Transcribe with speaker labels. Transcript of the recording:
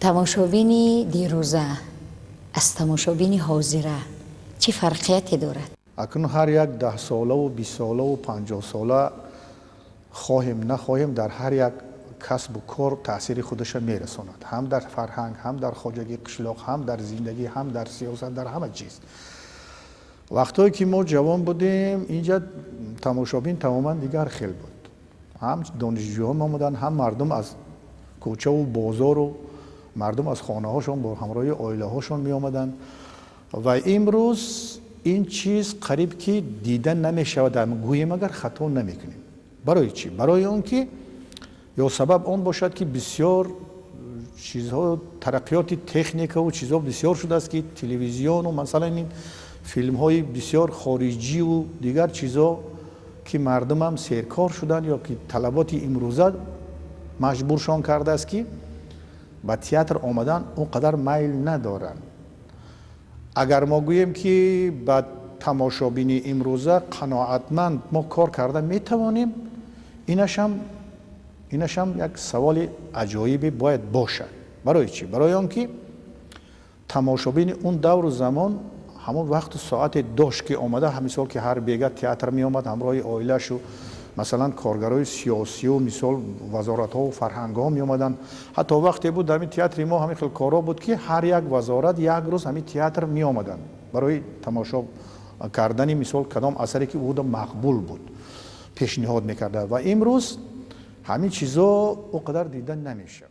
Speaker 1: تماشابین دیروزه از تماشابین حاضره چه فرقیتی دارد؟
Speaker 2: اکنون هر یک 10 ساله و 20 ساله و 50 ساله خواهیم نخواهیم در هر یک کسب و کار تاثیر خودش میرساند، هم در فرهنگ، هم در خواجگی قشلاق، هم در زندگی، هم در سیاست، در همه چیز. وقتی که ما جوان بودیم اینجا تماشابین تماما دیگر خیلی بود. هم دانشجویان آمدن، هم مردم از کوچه و بازار و مردم از خانه هاشون با همراه عائله هاشون می آمدن و امروز این چیز قریب که دیدن نمی شود، گوییم اگر خطا نمی کنیم. برای چی؟ برای اون که یا سبب اون باشد که بسیار چیزها ترقیات تکنیک و چیزها بسیار شده است که تلویزیون و مثلا این فیلم های بسیار خارجی و دیگر چیزها که مردم هم سیرکار شدن یا که طلبات امروزه مجبورشان کرده است که به تئاتر آمدن اونقدر میل ندارن. اگر ما گوییم که به تماشابین امروزه قناعتمند ما کار کرده میتوانیم، اینش هم یک سوال عجایبی باید باشد. برای چی؟ برای آنکه تماشابین اون دور و زمان همون وقت ساعت داشت که آمده، همین که هر بیگه تئاتر می آمد همراه عائله‌اش و مثلا کارگرای سیاسی و مثال وزارت ها و فرهنگ ها می آمدن. حتی وقتی بود در تئاتر ما همین خیلی کارا بود که هر یک وزارت یک روز همین تئاتر می آمدن برای تماشا کردن مثال کدام اثری که بود مقبول بود پیشنهاد میکرده و امروز همین چیزا اونقدر دیدن نمیشه.